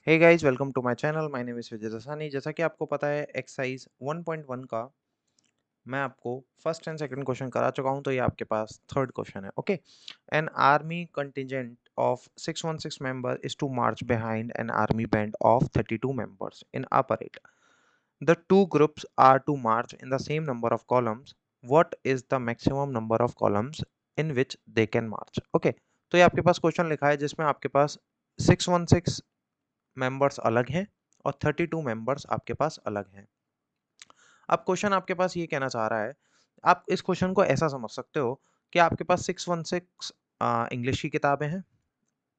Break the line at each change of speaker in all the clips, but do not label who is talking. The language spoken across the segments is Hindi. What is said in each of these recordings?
Hey guys, welcome to my channel. My name is Vijay Dasani. जैसा कि आपको पता है, एक्सरसाइज 1.1 का मैं आपको फर्स्ट एंड सेकंड क्वेश्चन करा चुका हूं, तो ये आपके पास थर्ड क्वेश्चन है। Okay. An army contingent of 616 member is to march behind an army band of 32 members in a parade. The two groups are to march in the same number of columns. What is the maximum number of columns in which they can march. Okay. तो ये आपके पास क्वेश्चन लिखा है जिसमें आपके पास 616 मेंबर्स अलग हैं और 32 मेंबर्स आपके पास अलग हैं। अब क्वेश्चन आपके पास ये कहना चाह रहा है, आप इस क्वेश्चन को ऐसा समझ सकते हो कि आपके पास 616 इंग्लिश की किताबें हैं।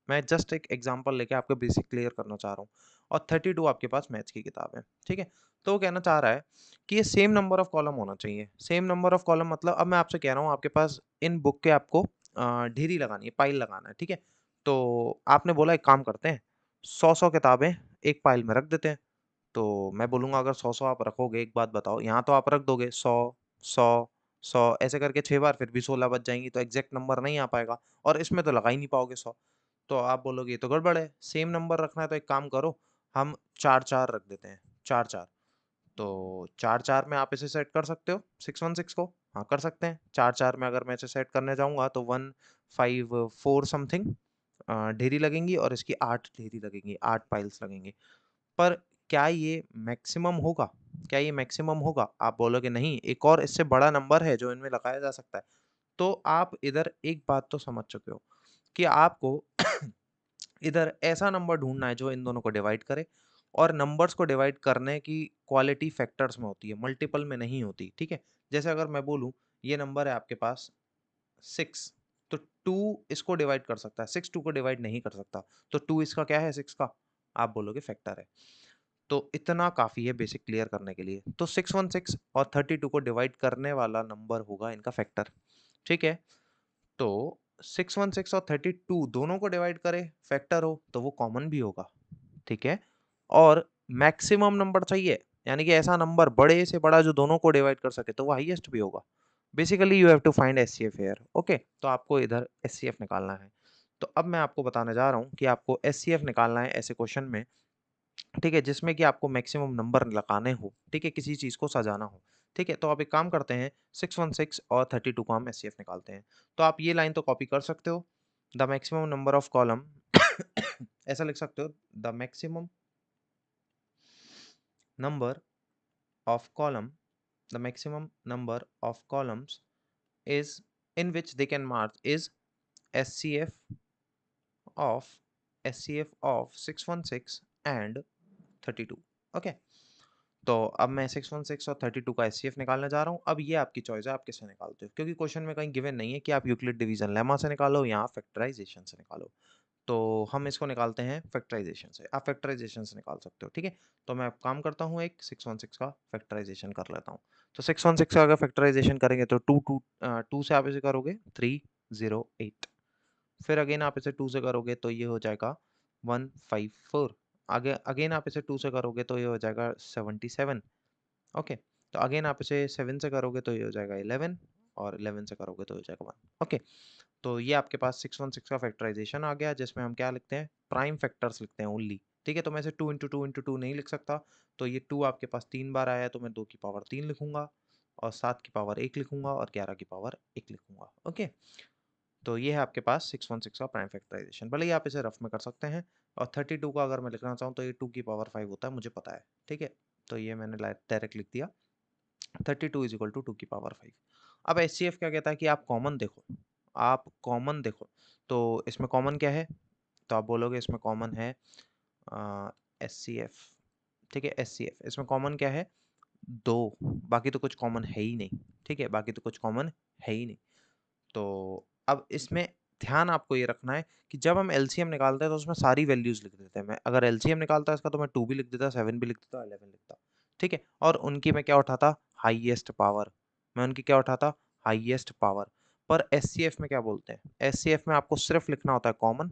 मैं जस्ट एक एग्जांपल लेके आपको बेसिक क्लियर करना चाह रहा हूँ, और 32 आपके पास मैथ्स की किताब है। ठीक है। तो वो कहना चाह रहा है कि ये सेम नंबर ऑफ कॉलम होना चाहिए। सेम नंबर ऑफ कॉलम मतलब, अब मैं आपसे कह रहा हूँ, आपके पास इन बुक के आपको ढेरी लगानी है, पाइल लगाना है। ठीक है। तो आपने बोला एक काम करते हैं, 100 किताबें एक पाइल में रख देते हैं। तो मैं बोलूँगा अगर 100-100 आप रखोगे, एक बात बताओ, यहाँ तो आप रख दोगे 100, 100, 100 ऐसे करके 6 बार, फिर भी 16 बच जाएँगी, तो एग्ज़ैक्ट नंबर नहीं आ पाएगा और इसमें तो लगा ही नहीं पाओगे 100। तो आप बोलोगे ये तो गड़बड़ है, सेम नंबर रखना है तो एक काम करो, हम 4-4 रख देते हैं, 4-4। तो 4-4 में आप इसे सेट कर सकते हो 616 को? हाँ, कर सकते हैं। 4-4 में अगर मैं इसे सेट करने जाऊँगा तो 1, 5, 4 समथिंग ढेरी लगेंगी और इसकी 8 ढेरी लगेंगी, 8 पाइल्स लगेंगी। पर क्या ये मैक्सिमम होगा? क्या ये मैक्सिमम होगा? आप बोलोगे नहीं, एक और इससे बड़ा नंबर है जो इनमें लगाया जा सकता है। तो आप इधर एक बात तो समझ चुके हो कि आपको इधर ऐसा नंबर ढूँढना है जो इन दोनों को डिवाइड करे, और नंबर्स को डिवाइड करने की क्वालिटी फैक्टर्स में होती है, मल्टीपल में नहीं होती। ठीक है? जैसे अगर मैं बोलूँ, ये नंबर है आपके पास 6, तो 2 इसको डिवाइड कर सकता है, 6 2 को डिवाइड नहीं कर सकता। तो 2 इसका क्या है 6 का? आप बोलोगे फैक्टर है। तो इतना काफ़ी है बेसिक क्लियर करने के लिए। तो 616 और 32 को डिवाइड करने वाला नंबर होगा इनका फैक्टर। ठीक है? तो 616 और 32 दोनों को डिवाइड करे, फैक्टर हो, तो वो कॉमन भी होगा। ठीक है? और मैक्सिमम नंबर चाहिए, यानी कि ऐसा नंबर बड़े से बड़ा जो दोनों को डिवाइड कर सके, तो वो हाईएस्ट भी होगा। Basically you have to find HCF here. Okay? तो आपको इधर एचसीएफ निकालना है। तो अब मैं आपको बताने जा रहा हूँ कि आपको एचसीएफ निकालना है ऐसे क्वेश्चन में, ठीक है, जिसमें कि आपको मैक्सिमम नंबर लगाने हो, ठीक है, किसी चीज़ को सजाना हो। ठीक है, तो आप एक काम करते हैं, 616 और 32 का हम एचसीएफ निकालते हैं। तो आप ये लाइन तो कॉपी कर सकते हो, the maximum number of column ऐसा लिख सकते हो, the maximum number of column, the maximum number of columns is in which they can March is HCF of HCF of 616 and 32। Okay. तो अब मैं 616 और 32 का एचसीएफ निकालने जा रहा हूँ। अब ये आपकी चॉइस है, आप किससे निकालते हो, क्योंकि क्वेश्चन में कहीं गिवन नहीं है कि आप यूक्लिड डिवीजन लेमा से निकालो या फैक्टराइजेशन से निकालो। तो हम इसको निकालते हैं फैक्टराइजेशन से। आप फैक्टराइजेशन से निकाल सकते हो। ठीक है? तो मैं अब काम करता हूँ, एक 616 का फैक्टराइजेशन कर लेता हूँ। तो 616 का अगर फैक्टराइजेशन करेंगे तो 2 से आप इसे करोगे 308। फिर अगेन आप इसे 2 से करोगे तो ये हो जाएगा 154। आगे अगेन आप इसे 2 से करोगे तो ये हो जाएगा 77। ओके। तो अगेन आप इसे 7 से करोगे तो ये हो जाएगा 11, और 11 से करोगे तो हो जाएगा 1। ओके। तो ये आपके पास 616 का फैक्टराइजेशन आ गया, जिसमें हम क्या लिखते हैं, प्राइम फैक्टर्स लिखते हैं ओनली। ठीक है? तो मैं इसे 2 इंटू 2 इंटू 2 नहीं लिख सकता, तो ये 2 आपके पास 3 बार आया है, तो मैं 2 की पावर 3 लिखूंगा, और 7 की पावर 1 लिखूंगा, और 11 की पावर 1 लिखूंगा। ओके। तो ये है आपके पास 616 का प्राइम फैक्टराइजेशन। भले ही आप इसे रफ में कर सकते हैं, और 32 का अगर मैं लिखना चाहूँ तो ये 2 की पावर 5 होता है, मुझे पता है। ठीक है? तो ये मैंने डायरेक्ट लिख दिया, 32 इज इक्वल टू 2 की पावर 5। अब एचसीएफ क्या कहता है कि आप कॉमन देखो, आप कॉमन देखो। तो इसमें कॉमन क्या है? तो आप बोलोगे इसमें कॉमन है एचसीएफ। ठीक है? एचसीएफ इसमें कॉमन क्या है? 2। बाकी तो कुछ कॉमन है ही नहीं। ठीक है? बाकी तो कुछ कॉमन है ही नहीं। तो अब इसमें ध्यान आपको ये रखना है कि जब हम एलसीएम निकालते हैं तो उसमें सारी वैल्यूज लिख देते हैं। मैं अगर एलसीएम निकालता इसका तो मैं 2 भी लिख देता, 7 भी लिख देता, 11 लिखता। ठीक है? और उनकी मैं क्या उठाता? Highest power. मैं उनकी क्या उठाता? Highest power. पर एचसीएफ में क्या बोलते हैं? एचसीएफ में आपको सिर्फ लिखना होता है कॉमन,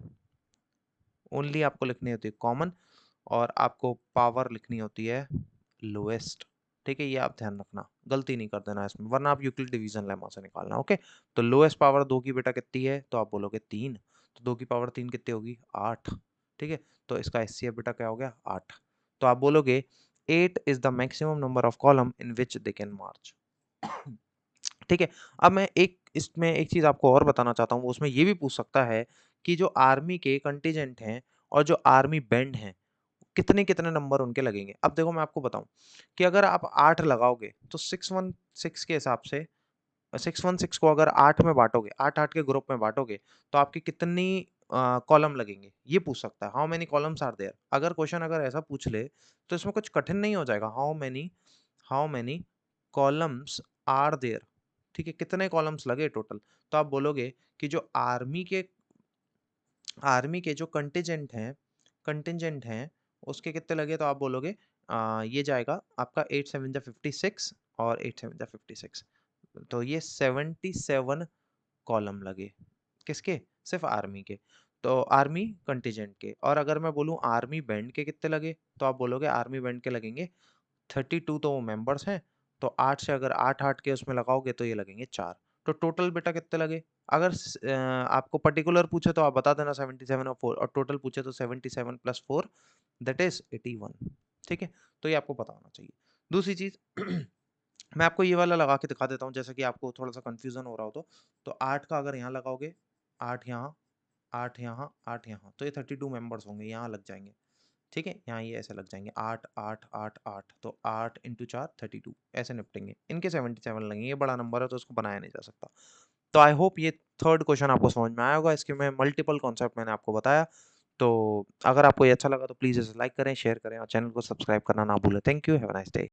ओनली आपको लिखनी होती है कॉमन, और आपको पावर लिखनी होती है लोएस्ट। ठीक है? ये आप ध्यान रखना, गलती नहीं कर देना इसमें, वरना आप यूक्लिड डिवीजन लेमा से निकालना। ओके। तो लोएस्ट पावर 2 की बेटा कितनी है? तो आप बोलोगे 3। तो 2 की पावर 3 कितनी होगी? 8। ठीक है, तो इसका एचसीएफ बेटा क्या हो गया 8। तो आप बोलोगे 8 is the maximum number of column in which they can march. ठीक है, अब मैं एक इसमें एक चीज आपको और बताना चाहता हूँ, उसमें ये भी पूछ सकता है कि जो आर्मी के कंटीजेंट हैं और जो आर्मी बैंड हैं, कितने कितने नंबर उनके लगेंगे। अब देखो मैं आपको बताऊं कि अगर आप 8 लगाओगे तो 616 के हिसाब से 616 को अगर 8 में बाँटोगे, 8-8 के ग्रुप में बाँटोगे, तो आपकी कितनी कॉलम लगेंगे, ये पूछ सकता है। How many columns are there? अगर क्वेश्चन अगर ऐसा पूछ ले, तो इसमें कुछ कठिन नहीं हो जाएगा। How many columns are there? ठीक है, कितने कॉलम्स लगे टोटल? तो आप बोलोगे कि जो आर्मी के जो कंटिजेंट हैं, उसके कितने लगे? तो आप बोलोगे ये जाएगा आपका 8 7 जा 56 और 8 7 जा 56, तो ये 77 कॉलम लगे। किसके? सिर्फ आर्मी के। तो आर्मी कंटिजेंट के। और अगर मैं बोलूँ आर्मी बैंड के कितने लगे, तो आप बोलोगे आर्मी बैंड के लगेंगे 32, तो वो मेंबर्स हैं, तो 8 से अगर 8-8 के उसमें लगाओगे तो ये लगेंगे 4। तो टोटल बेटा कितने लगे? अगर आपको पर्टिकुलर पूछे तो आप बता देना 77 और 4, और टोटल पूछे तो 77 प्लस 4 दैट इज 81। ठीक है, तो ये आपको पता होना चाहिए। दूसरी चीज मैं आपको ये वाला लगा के दिखा देता हूँ, जैसे कि आपको थोड़ा सा कंफ्यूजन हो रहा हो तो 8 का अगर यहाँ लगाओगे, 8 यहाँ, 8 यहाँ, 8 यहाँ, तो ये 32 मेंबर्स होंगे, यहाँ लग जाएंगे। ठीक है, यहाँ ये ऐसे लग जाएंगे 8 8 8 8, तो 8 इंटू 4 32, ऐसे निपटेंगे। इनके 77 लगेंगे, ये बड़ा नंबर है तो इसको बनाया नहीं जा सकता। तो आई होप ये थर्ड क्वेश्चन आपको समझ में आया होगा। इसके में मल्टीपल कॉन्सेप्ट मैंने आपको बताया। तो अगर आपको ये अच्छा लगा तो प्लीज़ इसे लाइक करें, शेयर करें और चैनल को सब्सक्राइब करना ना भूलें। Thank you, have a nice day.